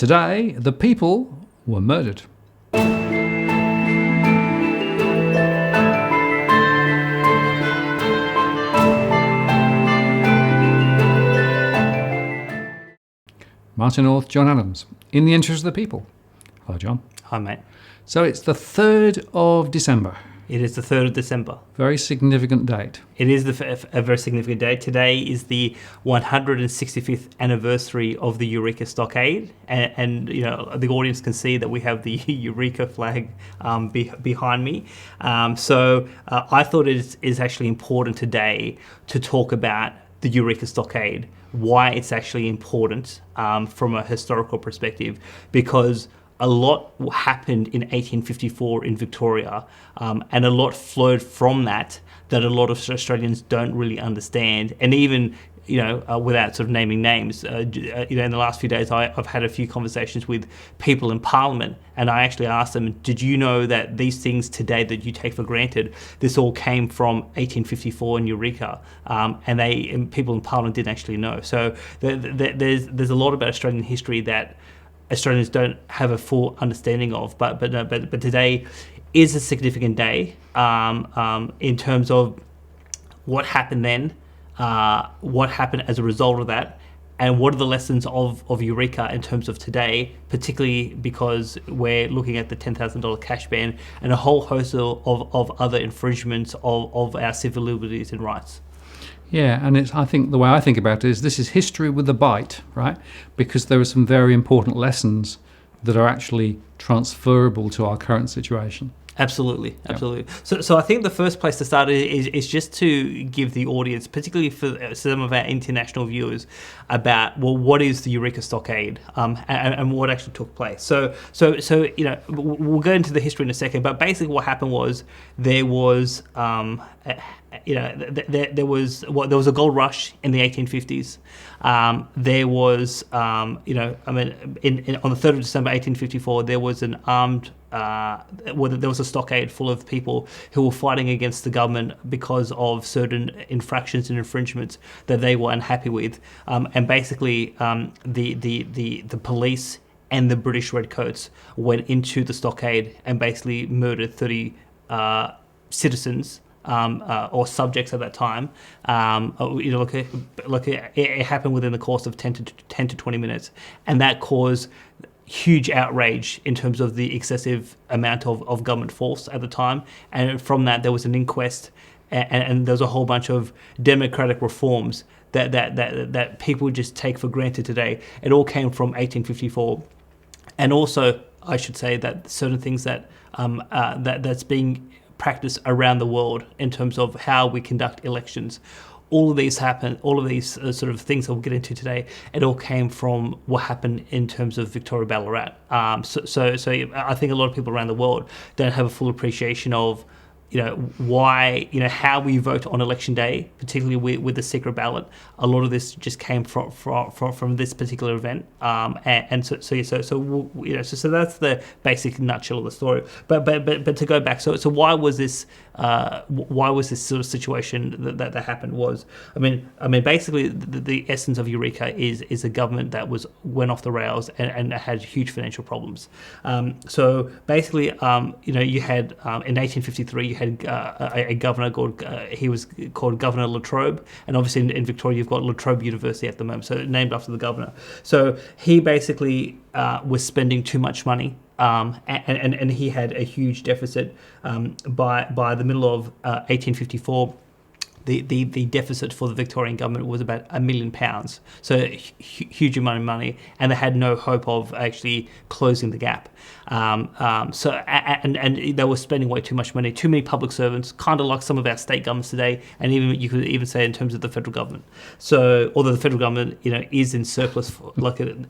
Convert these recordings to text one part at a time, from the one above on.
Today, the people were murdered. Martin North, John Adams, in the interest of the people. Hello, John. Hi, mate. So it's the 3rd of December. It is the 3rd of December. Very significant date. It is a very significant day. Today is the 165th anniversary of the Eureka Stockade, and you know the audience can see that we have the Eureka flag behind me. So I thought it is actually important today to talk about the Eureka Stockade, why it's actually important from a historical perspective, because a lot happened in 1854 in Victoria, and a lot flowed from that a lot of Australians don't really understand. And even, without sort of naming names, in the last few days, I've had a few conversations with people in Parliament, and I actually asked them, did you know that these things today that you take for granted, this all came from 1854 in Eureka? And people in Parliament didn't actually know. So there's a lot about Australian history that Australians don't have a full understanding of, but today is a significant day in terms of what happened then, what happened as a result of that, and what are the lessons of Eureka in terms of today, particularly because we're looking at the $10,000 cash ban and a whole host of other infringements of our civil liberties and rights. Yeah, and I think the way I think about it is this is history with a bite, right? Because there are some very important lessons that are actually transferable to our current situation. Absolutely. So I think the first place to start is just to give the audience, particularly for some of our international viewers, about, well, what is the Eureka Stockade and what actually took place. So we'll go into the history in a second, but basically what happened was there was there was a gold rush in the 1850s. There was on the 3rd of December 1854 there was an armed there was a stockade full of people who were fighting against the government because of certain infractions and infringements that they were unhappy with, and basically the police and the British Redcoats went into the stockade and basically murdered 30 citizens or subjects at that time. It happened within the course of 10 to 20 minutes, and that caused huge outrage in terms of the excessive amount of government force at the time. And from that, there was an inquest, and there was a whole bunch of democratic reforms that people just take for granted today. It all came from 1854, and also I should say that certain things that's being practiced around the world in terms of how we conduct elections. All of these sort of things that we'll get into today, it all came from what happened in terms of Victoria Ballarat. So I think a lot of people around the world don't have a full appreciation of why, how we vote on election day, particularly with the secret ballot. A lot of this just came from this particular event, so that's the basic nutshell of the story. But to go back, so why was this sort of situation that happened? Basically the essence of Eureka is a government that went off the rails and had huge financial problems. So basically, you had in 1853 you had a governor called Governor Latrobe, and obviously in Victoria you've got Latrobe University at the moment, so named after the governor. So he basically was spending too much money, and he had a huge deficit. By the middle of 1854. The deficit for the Victorian government was about £1 million, so huge amount of money, and they had no hope of actually closing the gap. And they were spending way too much money, too many public servants, kind of like some of our state governments today, and even you could even say in terms of the federal government. So although the federal government is in surplus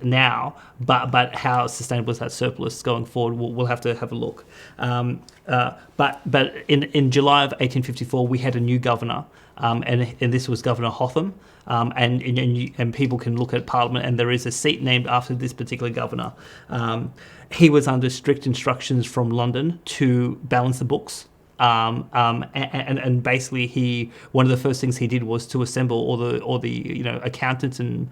now, but how sustainable is that surplus going forward? We'll have to have a look. But in July of 1854 we had a new governor. And this was Governor Hotham, and people can look at Parliament, and there is a seat named after this particular governor. He was under strict instructions from London to balance the books. and basically one of the first things he did was to assemble all the accountants and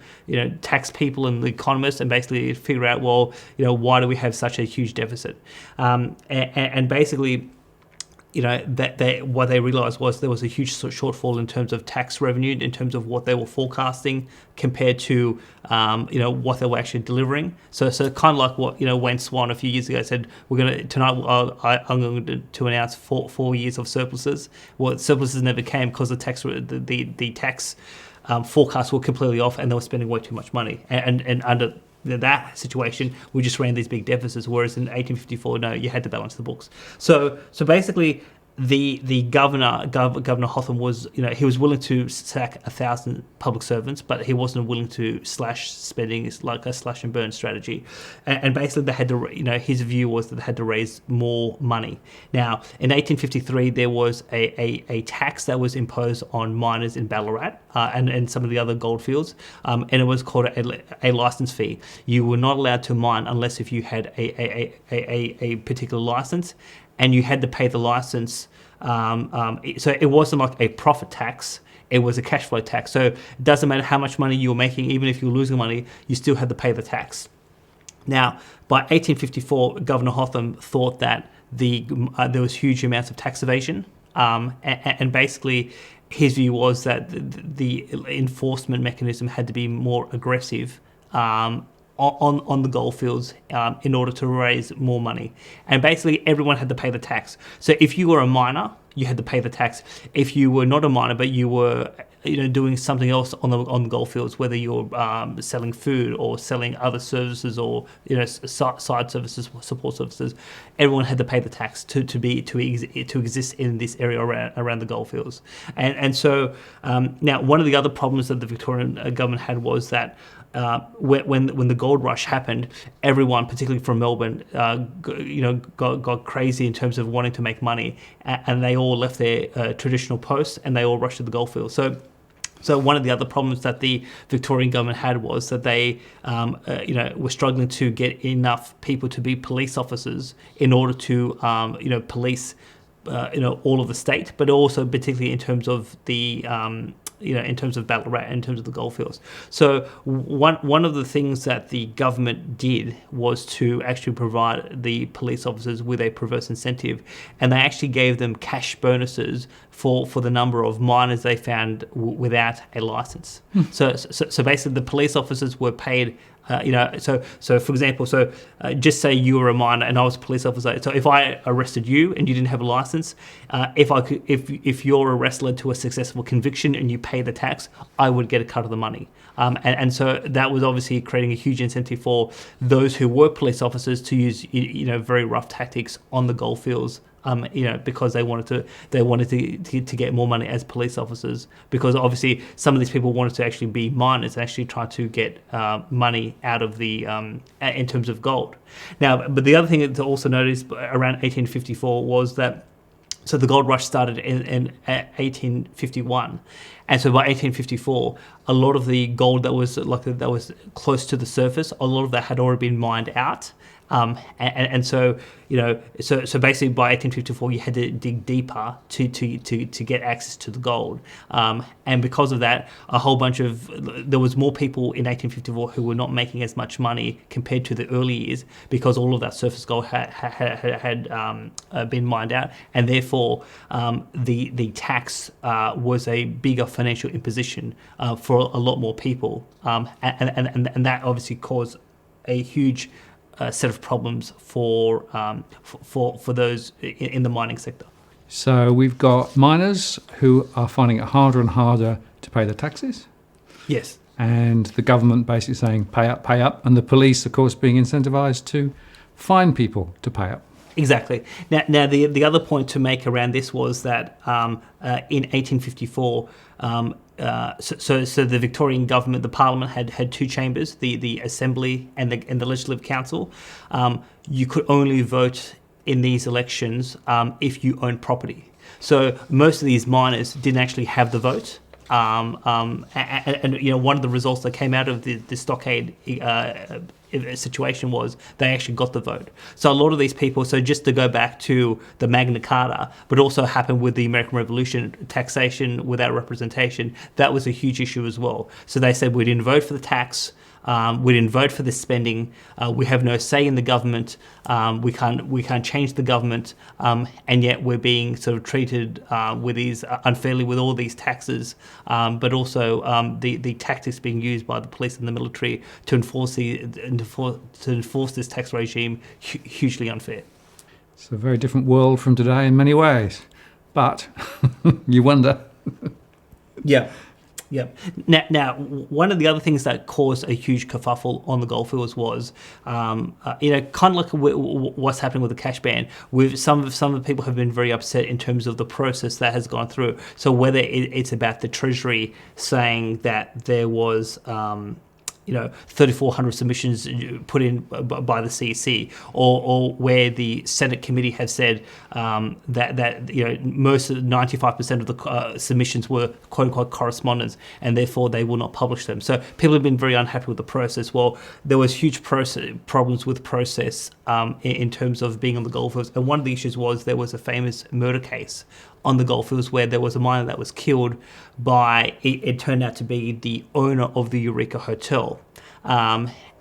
tax people and the economists, and basically figure out, well, why do we have such a huge deficit, and basically, what they realised was there was a huge shortfall in terms of tax revenue, in terms of what they were forecasting compared to what they were actually delivering. So kind of like what Wayne Swan a few years ago said, I'm going to announce 4 years of surpluses. Well, surpluses never came because the tax forecasts were completely off, and they were spending way too much money. And under that situation, we just ran these big deficits, whereas in 1854, no, you had to balance the books. So basically, the governor Hotham was, he was willing to sack 1,000 public servants, but he wasn't willing to slash spending. It's like a slash and burn strategy, and basically they had to, his view was that they had to raise more money. Now, in 1853, there was a tax that was imposed on miners in Ballarat and some of the other goldfields, and it was called a license fee. You were not allowed to mine unless if you had a particular license, and you had to pay the license. So it wasn't like a profit tax, it was a cash flow tax. So it doesn't matter how much money you were making, even if you were losing money, you still had to pay the tax. Now, by 1854, Governor Hotham thought that there was huge amounts of tax evasion, and basically his view was that the enforcement mechanism had to be more aggressive on the goldfields in order to raise more money. And basically everyone had to pay the tax. So if you were a miner, you had to pay the tax. If you were not a miner, but you were doing something else on the goldfields, whether you're selling food or selling other services or side services, support services, everyone had to pay the tax to exist in this area around the goldfields. And so now one of the other problems that the Victorian government had was that when the gold rush happened, everyone, particularly from Melbourne, got crazy in terms of wanting to make money, and they all left their traditional posts and they all rushed to the goldfields. So one of the other problems that the Victorian government had was that they, were struggling to get enough people to be police officers in order to, police, all of the state, but also particularly in terms of the in terms of Ballarat, in terms of the goldfields. So one of the things that the government did was to actually provide the police officers with a perverse incentive, and they actually gave them cash bonuses for the number of miners they found without a license. So basically the police officers were paid. So for example, just say you were a miner and I was a police officer. So if I arrested you and you didn't have a license, if your arrest led to a successful conviction and you pay the tax, I would get a cut of the money. And so that was obviously creating a huge incentive for those who were police officers to use very rough tactics on the goldfields. Because they wanted to get more money as police officers, because obviously some of these people wanted to actually be miners and actually try to get money out of the in terms of gold. Now, but the other thing to also notice around 1854 was that, so the gold rush started in 1851, and so by 1854, a lot of the gold that was close to the surface, a lot of that had already been mined out. So basically by 1854 you had to dig deeper to get access to the gold, and because of that, there was more people in 1854 who were not making as much money compared to the early years, because all of that surface gold had been mined out, and therefore the tax was a bigger financial imposition for a lot more people, and that obviously caused a huge set of problems for those in the mining sector. So we've got miners who are finding it harder and harder to pay the taxes. Yes. And the government basically saying pay up, and the police, of course, being incentivised to fine people to pay up. Exactly. Now the other point to make around this was that in 1854, so the Victorian government, the Parliament had two chambers, the Assembly and the Legislative Council. You could only vote in these elections if you owned property. So most of these miners didn't actually have the vote. And one of the results that came out of the Stockade situation was they actually got the vote. So a lot of these people, so just to go back to the Magna Carta, but also happened with the American Revolution, taxation without representation, that was a huge issue as well. So they said we didn't vote for the tax, we didn't vote for this spending, we have no say in the government, we can't change the government, and yet we're being sort of treated with these unfairly with all these taxes, but also the tactics being used by the police and the military to enforce this tax regime hugely unfair. It's a very different world from today in many ways, but you wonder. Yeah. Yeah. Now, one of the other things that caused a huge kerfuffle on the goldfields was, kind of like what's happening with the cash ban. With some of the people have been very upset in terms of the process that has gone through. So whether it's about the Treasury saying that there was 3,400 submissions put in by the CEC, or where the Senate committee has said that most of 95% of the submissions were quote unquote correspondence, and therefore they will not publish them. So people have been very unhappy with the process. Well, there was huge problems with process in terms of being on the goldfields, and one of the issues was there was a famous murder case on the goldfields where there was a miner that was killed by, it turned out to be the owner of the Eureka Hotel.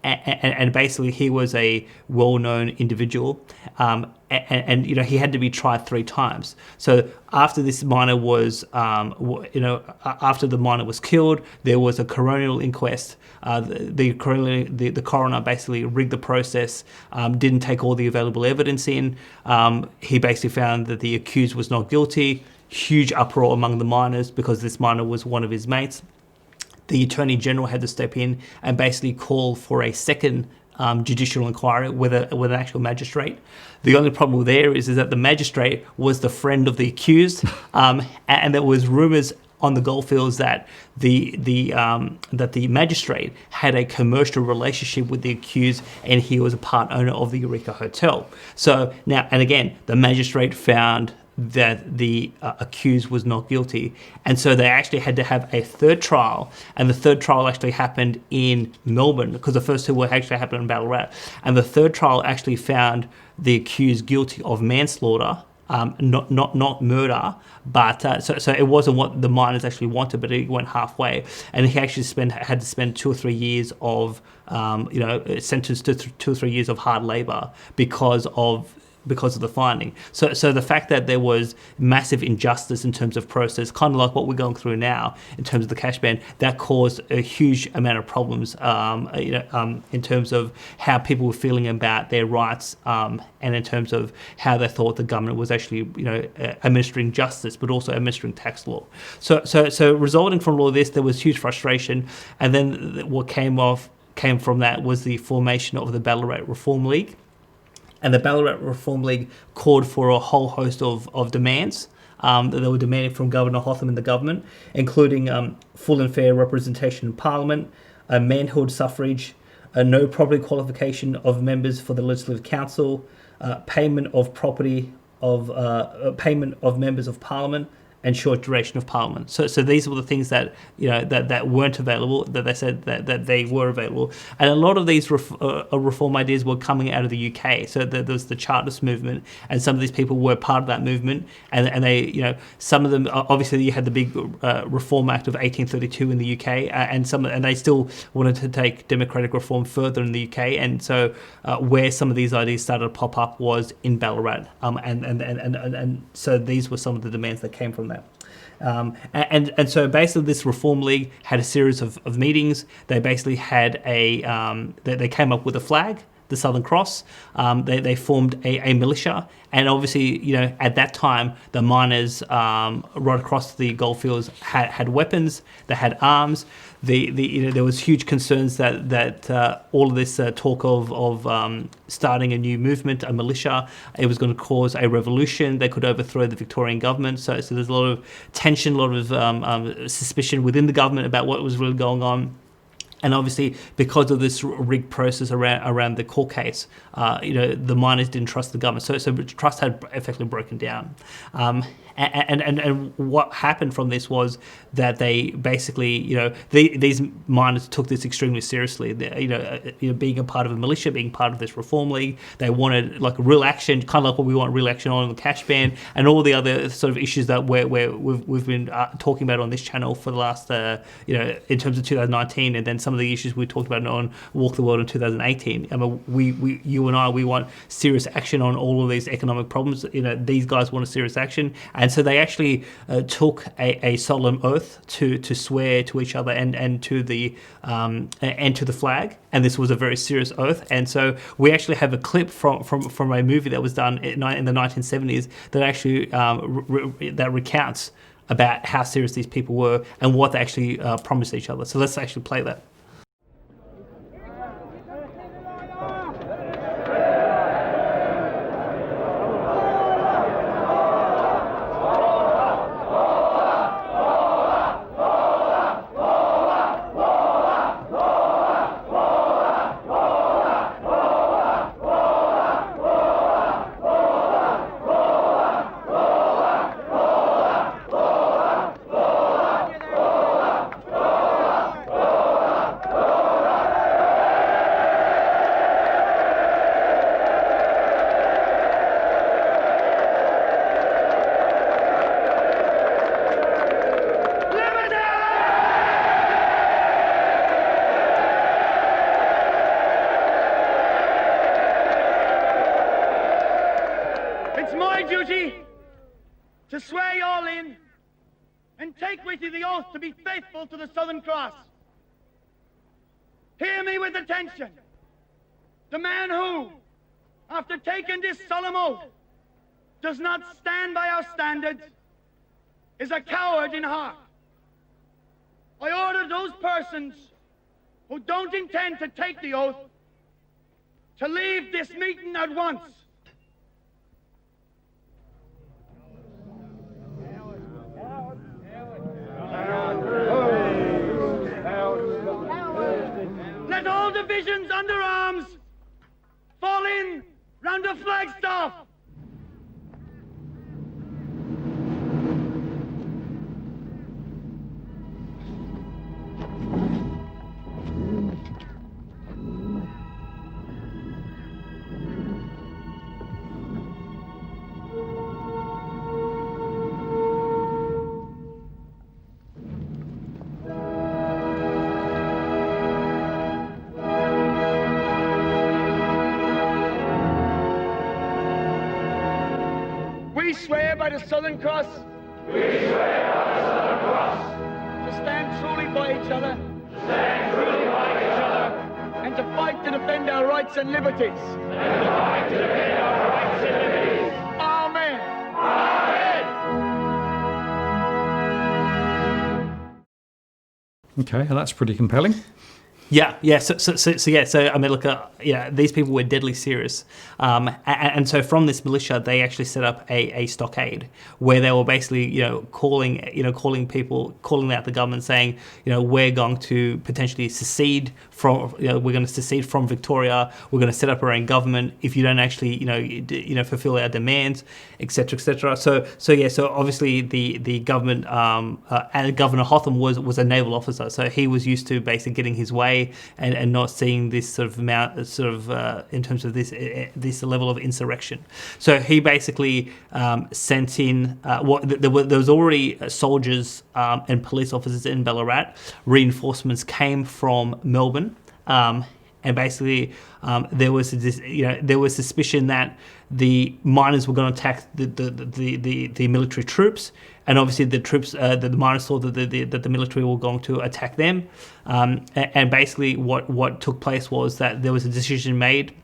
And basically he was a well-known individual, and he had to be tried 3 times. So after this miner was, after the miner was killed, there was a coronial inquest. The coroner basically rigged the process, didn't take all the available evidence in. He basically found that the accused was not guilty. Huge uproar among the miners because this miner was one of his mates. The Attorney General had to step in and basically call for a second judicial inquiry with an actual magistrate. The only problem there is that the magistrate was the friend of the accused, and there was rumours on the goldfields that the magistrate had a commercial relationship with the accused, and he was a part owner of the Eureka Hotel. So now, and again, the magistrate found that the accused was not guilty, and so they actually had to have a third trial, and the third trial actually happened in Melbourne because the first 2 were actually happened in Ballarat, and the third trial actually found the accused guilty of manslaughter, not murder, but so it wasn't what the miners actually wanted, but it went halfway, and he actually had to spend 2 or 3 years of sentenced to 2 or 3 years of hard labour because of the finding. So the fact that there was massive injustice in terms of process, kind of like what we're going through now in terms of the cash ban, that caused a huge amount of problems, in terms of how people were feeling about their rights, and in terms of how they thought the government was actually, administering justice, but also administering tax law. So resulting from all of this, there was huge frustration, and then what came from that was the formation of the Ballarat Reform League. And the Ballarat Reform League called for a whole host of demands that they were demanding from Governor Hotham and the government, including full and fair representation in Parliament, manhood suffrage, no property qualification of members for the Legislative Council, payment of members of Parliament, and short duration of Parliament. So these were the things that that weren't available, that they said that they were available, and a lot of these reform ideas were coming out of the UK. So there was the Chartist movement, and some of these people were part of that movement, and they some of them, obviously you had the big Reform Act of 1832 in the UK, and they still wanted to take democratic reform further in the UK, and so where some of these ideas started to pop up was in Ballarat, and so these were some of the demands that came from that. And so basically this Reform League had a series of meetings. They basically had they came up with a flag, the Southern Cross. They formed a militia, and obviously, at that time, the miners right across the goldfields had weapons, they had arms. There was huge concerns that all of this talk of starting a new movement, a militia, it was going to cause a revolution. They could overthrow the Victorian government. So there's a lot of tension, a lot of suspicion within the government about what was really going on. And obviously, because of this rigged process around the court case, the miners didn't trust the government. So trust had effectively broken down. And what happened from this was that they basically, these miners took this extremely seriously. Being a part of a militia, being part of this reform league, they wanted like real action, kind of like what we want real action on the cash ban, and all the other sort of issues that we've been talking about on this channel for the last, in terms of 2019, and then some of the issues we talked about on Walk the World in 2018. I mean, you and I, we want serious action on all of these economic problems. These guys want a serious action. And so they actually took a solemn oath to swear to each other and to the flag, and this was a very serious oath. And so we actually have a clip from a movie that was done in the 1970s that actually that recounts about how serious these people were and what they actually promised each other. So let's actually play that. To swear you all in and take with you the oath to be faithful to the Southern Cross. Hear me with attention. The man who, after taking this solemn oath, does not stand by our standards is a coward in heart. I order those persons who don't intend to take the oath to leave this meeting at once. Let all divisions under arms fall in round the flagstaff. We swear by the Southern Cross. We swear by the Southern Cross. To stand truly by each other. To stand truly by each other. And to fight to defend our rights and liberties. And to fight to defend our rights and liberties. Amen. Amen. Okay, well, that's pretty compelling. Yeah. So I mean, look, these people were deadly serious, and so from this militia, they actually set up a stockade where they were basically, calling out the government, saying, we're going to potentially secede from, we're going to secede from Victoria. We're going to set up our own government if you don't actually, fulfill our demands, etc., etc. So obviously the government, and Governor Hotham was a naval officer, so he was used to basically getting his way. And not seeing this sort of amount, in terms of this level of insurrection. So he basically sent in. There was already soldiers and police officers in Ballarat. Reinforcements came from Melbourne, and basically there was suspicion that the miners were going to attack the military troops. And obviously the troops, the miners thought that the military were going to attack them. And basically what took place was that there was a decision made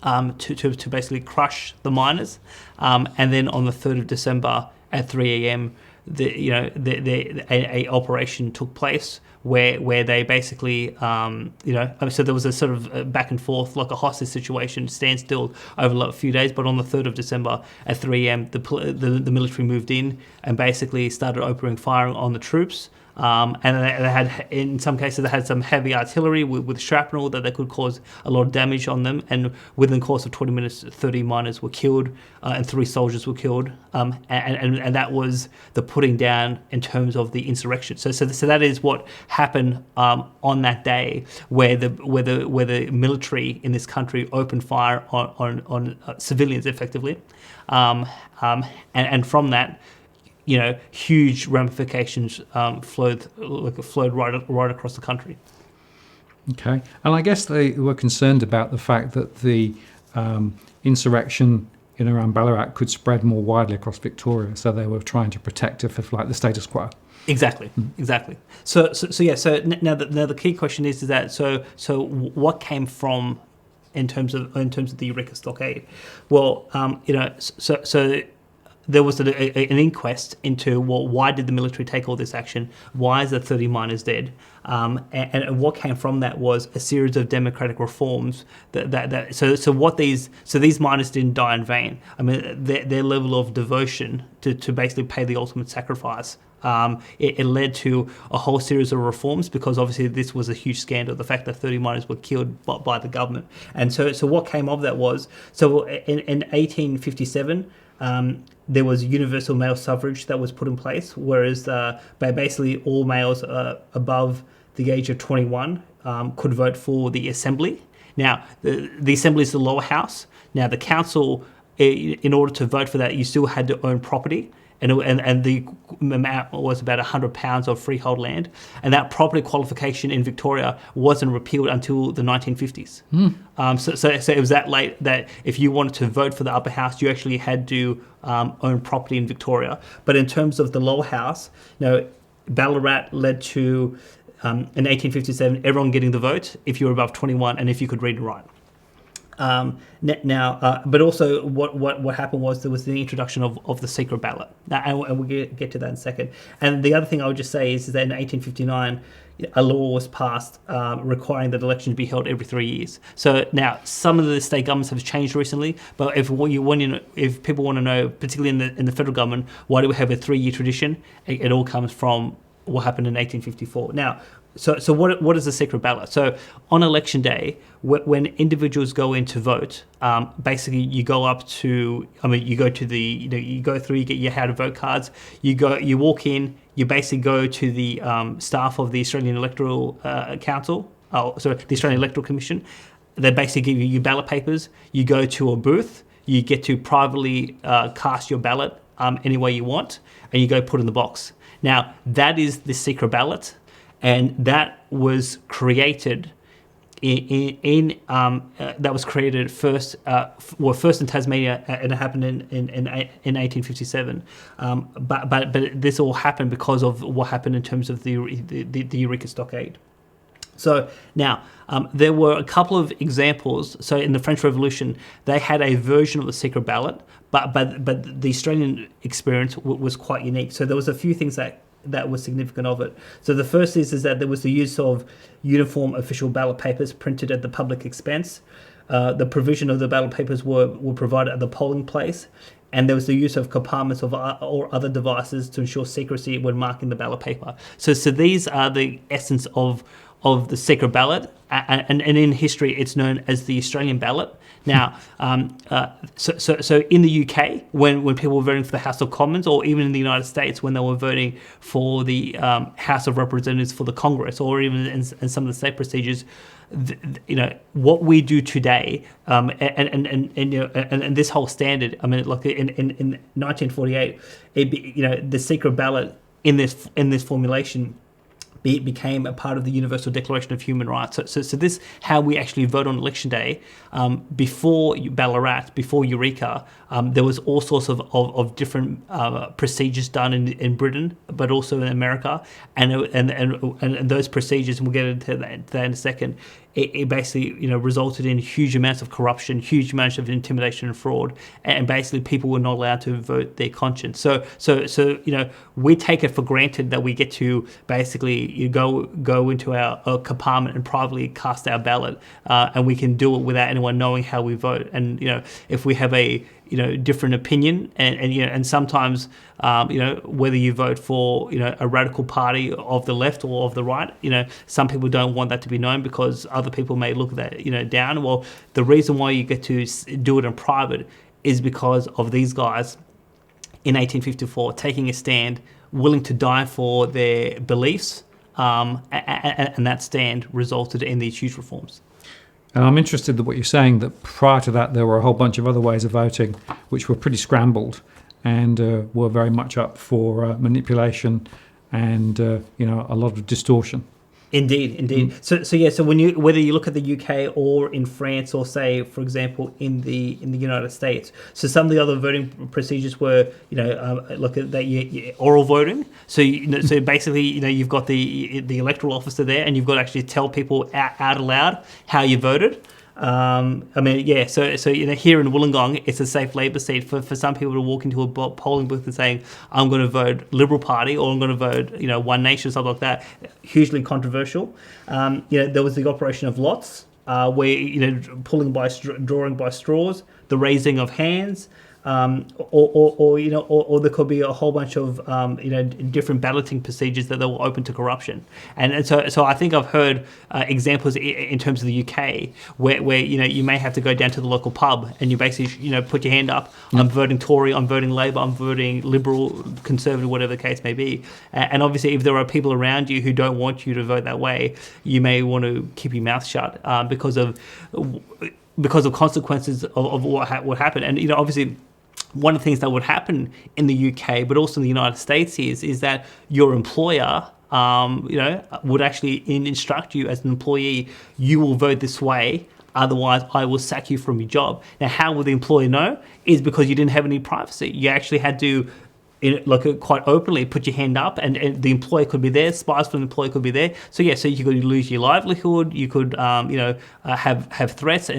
to basically crush the miners. And then on the 3rd of December at 3 a.m., a operation took place where they basically, so there was a sort of back and forth, like a hostage situation, standstill over a few days. But on the 3rd of December at 3 a.m., the military moved in and basically started opening fire on the troops. and they had, in some cases, they had some heavy artillery with shrapnel that could cause a lot of damage on them. And within the course of 20 minutes, 30 miners were killed, and 3 soldiers were killed. And that was the putting down in terms of the insurrection. So that is what happened on that day, where the military in this country opened fire on civilians effectively, and from that, huge ramifications flowed right across the country. Okay, and I guess they were concerned about the fact that the insurrection in around Ballarat could spread more widely across Victoria, so they were trying to protect it for like the status quo. Exactly. So now the key question is that so what came from in terms of the Eureka Stockade? Well, so there was an inquest into, well, why did the military take all this action? Why is there 30 miners dead? And what came from that was a series of democratic reforms. So these miners didn't die in vain. I mean, their level of devotion to basically pay the ultimate sacrifice. It led to a whole series of reforms, because obviously this was a huge scandal, the fact that 30 miners were killed by the government. And so what came of that was, so in 1857, there was universal male suffrage that was put in place, whereas basically all males above the age of 21 could vote for the assembly. Now, the assembly is the lower house. Now, the council, in order to vote for that, you still had to own property. And the amount was about £100 of freehold land, and that property qualification in Victoria wasn't repealed until the 1950s. So it was that late that if you wanted to vote for the upper house, you actually had to own property in Victoria. But in terms of the lower house, Ballarat led to in 1857 everyone getting the vote if you were above 21 and if you could read and write. But also what happened was there was the introduction of the secret ballot. Now, and we'll get to that in a second. And the other thing I would just say is that in 1859, a law was passed requiring that elections be held every 3 years. So now some of the state governments have changed recently, but if people want to know, particularly in the federal government, why do we have a 3-year tradition? It all comes from what happened in 1854. Now, So what is the secret ballot? So on election day, when individuals go in to vote, basically you go through, you get your how to vote cards, you walk in, you basically go to the staff of the Australian Electoral the Australian Electoral Commission. They basically give you your ballot papers. You go to a booth, you get to privately cast your ballot any way you want, and you go put in the box. Now, that is the secret ballot. And that was created first in Tasmania, and it happened in 1857. But this all happened because of what happened in terms of the Eureka Stockade. So now there were a couple of examples. So in the French Revolution, they had a version of the secret ballot, but the Australian experience was quite unique. So there was a few things that was significant of it. So the first is that there was the use of uniform official ballot papers printed at the public expense. The provision of the ballot papers were provided at the polling place, and there was the use of compartments or other devices to ensure secrecy when marking the ballot paper. So these are the essence of the secret ballot, and in history it's known as the Australian ballot. Now, so in the UK, when people were voting for the House of Commons, or even in the United States when they were voting for the House of Representatives for the Congress, or even in some of the state procedures, what we do today, and this whole standard. I mean, like in 1948, the secret ballot in this formulation became a part of the Universal Declaration of Human Rights. So this how we actually vote on election day. Before Ballarat, before Eureka, there was all sorts of different procedures done in Britain, but also in America, and those procedures, and we'll get into that in a second. It basically, resulted in huge amounts of corruption, huge amounts of intimidation and fraud, and basically people were not allowed to vote their conscience. So we take it for granted that we get to basically go into our compartment and privately cast our ballot, and we can do it without anyone knowing how we vote. And if we have a different opinion, and sometimes whether you vote for a radical party of the left or of the right, some people don't want that to be known because other people may look at that down. Well, the reason why you get to do it in private is because of these guys in 1854 taking a stand, willing to die for their beliefs, and that stand resulted in these huge reforms. And I'm interested in what you're saying, that prior to that there were a whole bunch of other ways of voting which were pretty scrambled and were very much up for manipulation and a lot of distortion. Indeed. So when whether you look at the UK or in France, or say, for example, in the United States, so some of the other voting procedures were look at that oral voting. So so basically you've got the electoral officer there, and you've got to actually tell people out aloud how you voted. So here in Wollongong, it's a safe Labor seat for some people to walk into a polling booth and saying, I'm going to vote Liberal Party, or I'm going to vote One Nation, something like that. Hugely controversial. There was the operation of lots, where drawing by straws, the raising of hands. Or there could be a whole bunch of different balloting procedures that were open to corruption, and so I think I've heard examples in terms of the UK where you may have to go down to the local pub and you basically put your hand up. I'm voting Tory, I'm voting Labor, I'm voting Liberal, Conservative, whatever the case may be. And obviously, if there are people around you who don't want you to vote that way, you may want to keep your mouth shut because of consequences of what happened. And obviously, one of the things that would happen in the UK, but also in the United States, is that your employer, would actually instruct you as an employee, you will vote this way, otherwise I will sack you from your job. Now, how will the employer know? Is because you didn't have any privacy. You actually had to, quite openly, put your hand up, and the employer could be there, spies from the employer could be there. So you could lose your livelihood, you could, have threats,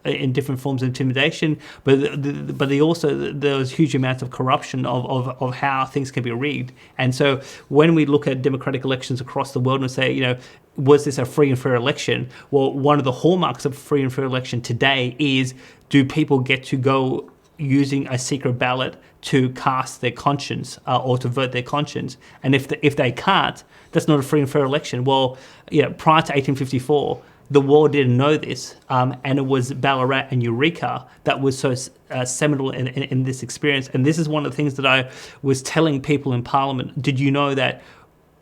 in different forms of intimidation, but there was huge amounts of corruption of how things can be rigged. And so when we look at democratic elections across the world and say, was this a free and fair election? Well, one of the hallmarks of a free and fair election today is, do people get to go using a secret ballot to cast their conscience or to vote their conscience? And if they can't, that's not a free and fair election. Well, prior to 1854, the world didn't know this, and it was Ballarat and Eureka that was so seminal in this experience. And this is one of the things that I was telling people in Parliament. Did you know that,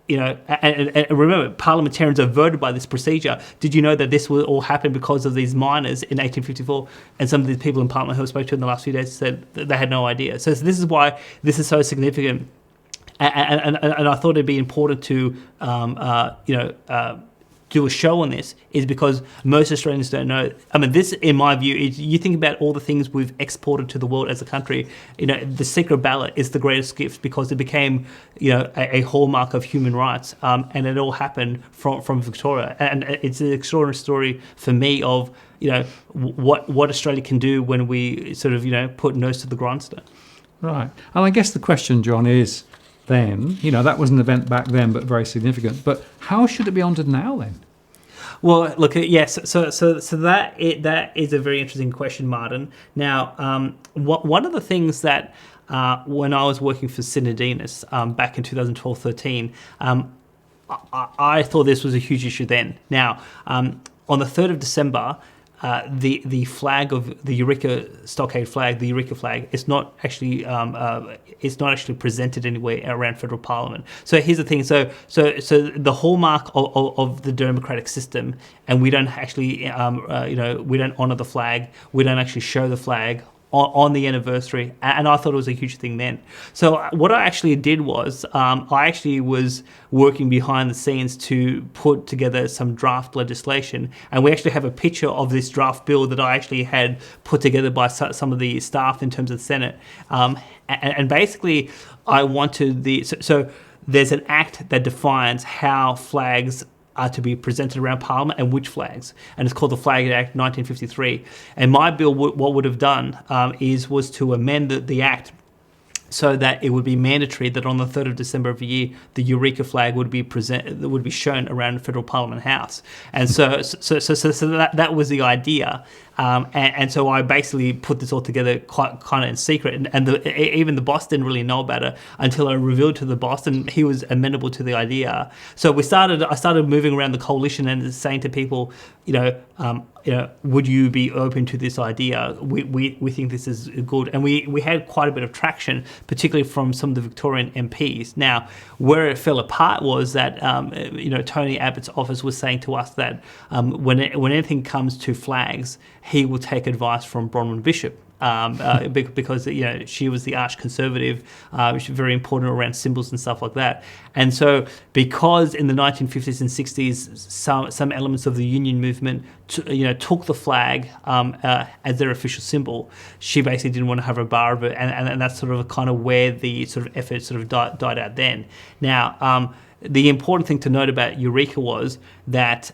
and remember, parliamentarians are voted by this procedure. Did you know that this will all happen because of these miners in 1854? And some of these people in Parliament who I spoke to in the last few days said that they had no idea. So this is why this is so significant. And I thought it'd be important to, do a show on this, is because most Australians don't know. I mean, this, in my view, you think about all the things we've exported to the world as a country. The secret ballot is the greatest gift because it became, a hallmark of human rights, and it all happened from Victoria. And it's an extraordinary story for me of, what Australia can do when we sort of, put nose to the grindstone. Right. And I guess the question, John, is then, that was an event back then, but very significant. But how should it be honoured now then? Well, look, yes. So that is a very interesting question, Martin. Now, one of the things that when I was working for Synodinus back in 2012-13, I thought this was a huge issue then. Now, on the 3rd of December, the flag of the Eureka Stockade flag, the Eureka flag, is not actually presented anywhere around federal parliament. So here's the thing. So the hallmark of the democratic system, and we don't actually we don't honour the flag. We don't actually show the flag on the anniversary, and I thought it was a huge thing then. So what I actually did was I actually was working behind the scenes to put together some draft legislation, and we actually have a picture of this draft bill that I actually had put together by some of the staff in terms of the Senate, and basically I wanted so there's an act that defines how flags are to be presented around Parliament and which flags, and it's called the Flag Act 1953. And my bill, what would have done was to amend the Act so that it would be mandatory that on the 3rd of December of the year, the Eureka flag would be shown around the Federal Parliament House. And so that was the idea. And so I basically put this all together quite kind of in secret, and even the boss didn't really know about it until I revealed to the boss, and he was amenable to the idea. So I started moving around the coalition and saying to people, would you be open to this idea? We think this is good, and we had quite a bit of traction, particularly from some of the Victorian MPs. Now, where it fell apart was that Tony Abbott's office was saying to us that when anything comes to flags, he will take advice from Bronwyn Bishop. Because she was the arch conservative, which is very important around symbols and stuff like that. And so, because in the 1950s and 60s, some elements of the union movement, took the flag as their official symbol, she basically didn't want to have a bar of it, and that's sort of kind of where the sort of effort sort of died out then. Now. The important thing to note about Eureka was that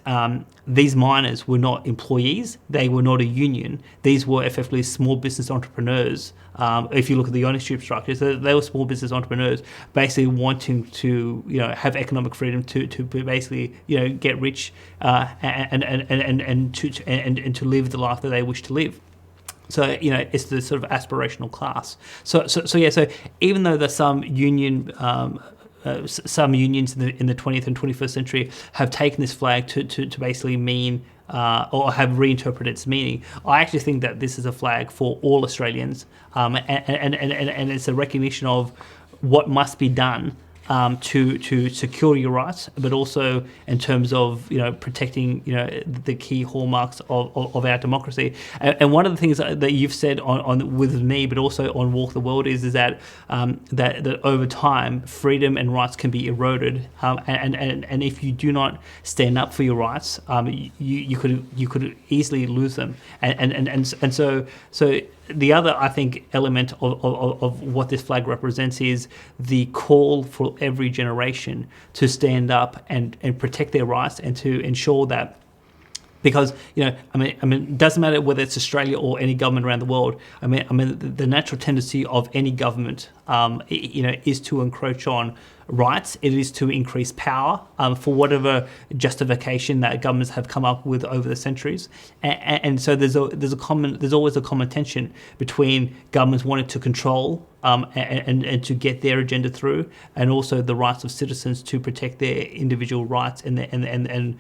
these miners were not employees, they were not a union. These were effectively small business entrepreneurs. If you look at the ownership structure, so they were small business entrepreneurs basically wanting to have economic freedom to basically get rich and to live the life that they wish to live. So it's the sort of aspirational class. So even though there's some union. Some unions in the 20th and 21st century have taken this flag to basically mean or have reinterpreted its meaning. I actually think that this is a flag for all Australians, and it's a recognition of what must be done to secure your rights, but also in terms of protecting the key hallmarks of our democracy. And one of the things that you've said on with me, but also on Walk the World, is that that over time freedom and rights can be eroded, and if you do not stand up for your rights, you could easily lose them. And so. The other, I think, element of what this flag represents is the call for every generation to stand up and protect their rights and to ensure that, because it doesn't matter whether it's Australia or any government around the world. The natural tendency of any government, is to encroach on rights. It is to increase power for whatever justification that governments have come up with over the centuries. And so there's always a common tension between governments wanting to control and to get their agenda through, and also the rights of citizens to protect their individual rights and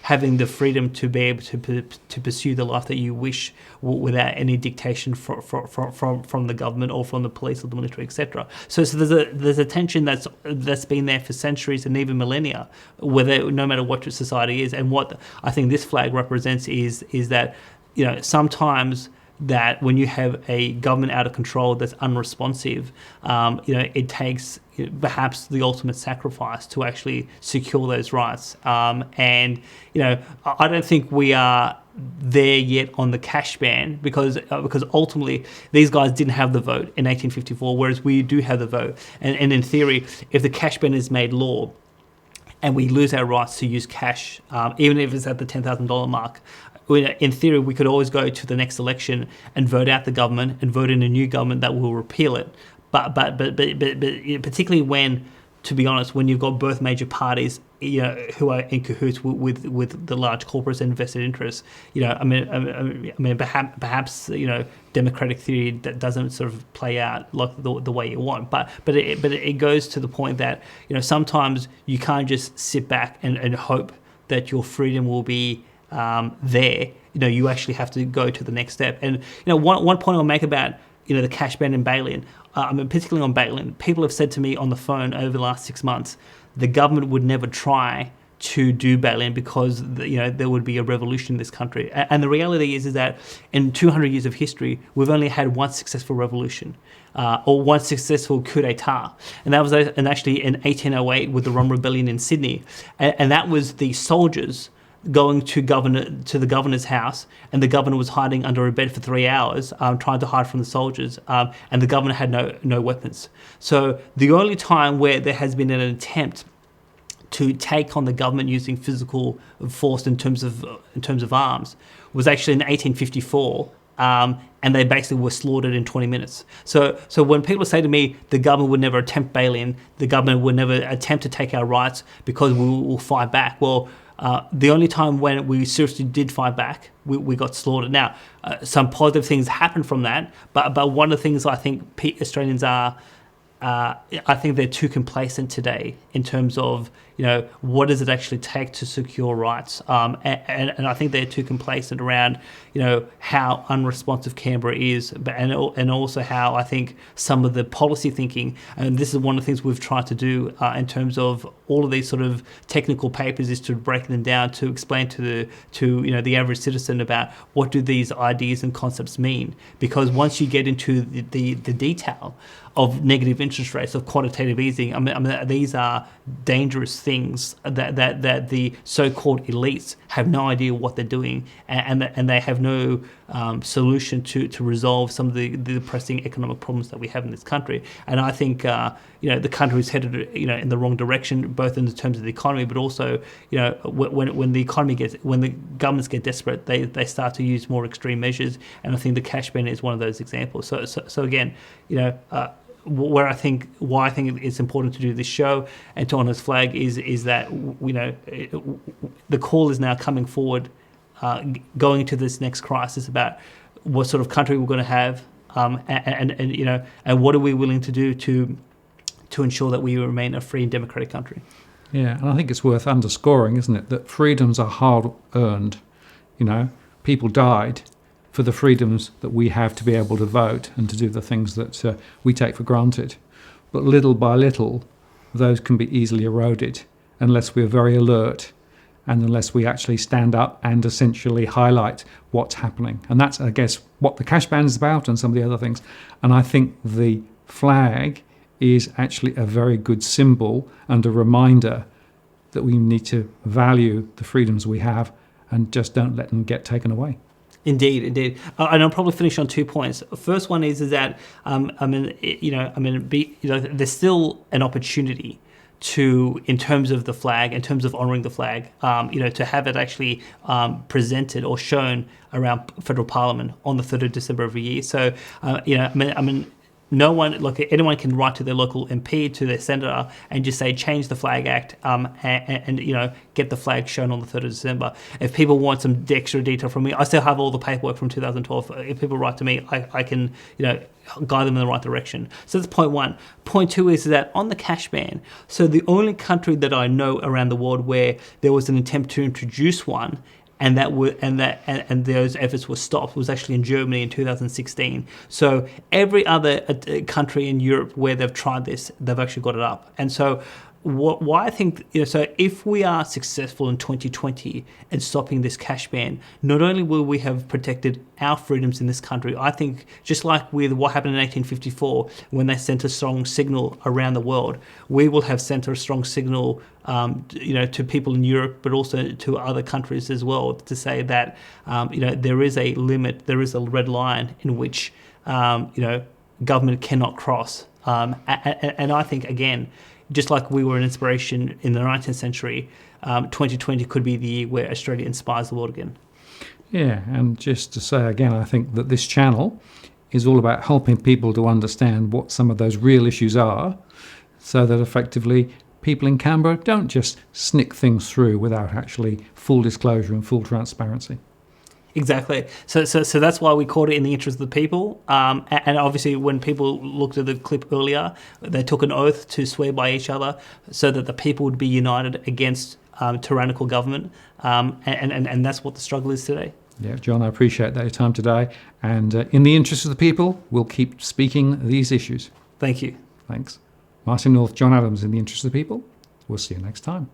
having the freedom to be able to pursue the life that you wish without any dictation from the government or from the police or the military, etc. So there's a tension that's been there for centuries and even millennia, no matter what your society is. And what I think this flag represents is that sometimes that when you have a government out of control that's unresponsive, it takes perhaps the ultimate sacrifice to actually secure those rights. I don't think we are there yet on the cash ban, because ultimately these guys didn't have the vote in 1854, whereas we do have the vote. And in theory, if the cash ban is made law and we lose our rights to use cash, even if it's at the $10,000 mark, in theory, we could always go to the next election and vote out the government and vote in a new government that will repeal it. But particularly when, to be honest, when you've got both major parties, who are in cahoots with the large corporates and vested interests, perhaps democratic theory that doesn't sort of play out like the way you want. But it goes to the point that sometimes you can't just sit back and hope that your freedom will be there. You actually have to go to the next step. And one point I'll make about the cash ban and bail-in, particularly on bail-in, people have said to me on the phone over the last 6 months, the government would never try to do bail-in because there would be a revolution in this country. And the reality is that in 200 years of history, we've only had one successful revolution, or one successful coup d'etat, and that was actually in 1808 with the Rum Rebellion in Sydney, and that was the soldiers going to the governor's house, and the governor was hiding under a bed for 3 hours, trying to hide from the soldiers, and the governor had no weapons. So the only time where there has been an attempt to take on the government using physical force in terms of arms was actually in 1854, and they basically were slaughtered in 20 minutes. So when people say to me the government would never attempt bail-in, the government would never attempt to take our rights because we will fight back, well, The only time when we seriously did fight back, we got slaughtered. Now, some positive things happened from that, but one of the things I think Australians are, I think they're too complacent today in terms of, what does it actually take to secure rights? And I think they're too complacent around, how unresponsive Canberra is, and also how I think some of the policy thinking, and this is one of the things we've tried to do in terms of all of these sort of technical papers, is to break them down to explain to the average citizen about what do these ideas and concepts mean. Because once you get into the detail of negative interest rates, of quantitative easing, I mean these are dangerous things that the so-called elites have no idea what they're doing, and they have no solution to resolve some of the pressing economic problems that we have in this country. And I think the country is headed in the wrong direction, both in terms of the economy, but also when the governments get desperate, they start to use more extreme measures, and I think the cash ban is one of those examples. So again, why I think it's important to do this show and to honour his flag is that the call is now coming forward, going into this next crisis, about what sort of country we're going to have, and what are we willing to do to ensure that we remain a free and democratic country. Yeah, and I think it's worth underscoring, isn't it, that freedoms are hard earned. People died for the freedoms that we have to be able to vote and to do the things that we take for granted. But little by little, those can be easily eroded unless we're very alert and unless we actually stand up and essentially highlight what's happening. And that's, I guess, what the cash ban is about and some of the other things. And I think the flag is actually a very good symbol and a reminder that we need to value the freedoms we have and just don't let them get taken away. Indeed. And I'll probably finish on 2 points. First one is that there's still an opportunity to, in terms of the flag, in terms of honouring the flag, to have it actually presented or shown around federal parliament on the 3rd of December every year. So, no one, anyone can write to their local MP, to their senator, and just say, change the Flag Act, and get the flag shown on the 3rd of December. If people want some extra detail from me, I still have all the paperwork from 2012. If people write to me, I can, guide them in the right direction. So that's point one. Point two is that on the cash ban, so the only country that I know around the world where there was an attempt to introduce one, and those efforts were stopped, was actually in Germany in 2016. So every other country in Europe where they've tried this, they've actually got it up. And so why I think, so if we are successful in 2020 in stopping this cash ban, not only will we have protected our freedoms in this country, I think just like with what happened in 1854 when they sent a strong signal around the world, we will have sent a strong signal to people in Europe, but also to other countries as well, to say that there is a limit, there is a red line in which government cannot cross. And I think, again, just like we were an inspiration in the 19th century, 2020 could be the year where Australia inspires the world again. Yeah, and just to say again, I think that this channel is all about helping people to understand what some of those real issues are, so that effectively people in Canberra don't just snick things through without actually full disclosure and full transparency. Exactly. So that's why we called it In the Interest of the People. And obviously, when people looked at the clip earlier, they took an oath to swear by each other so that the people would be united against tyrannical government. And that's what the struggle is today. Yeah, John, I appreciate that your time today. And in the interest of the people, we'll keep speaking these issues. Thank you. Thanks. Martin North, John Adams, In the Interest of the People. We'll see you next time.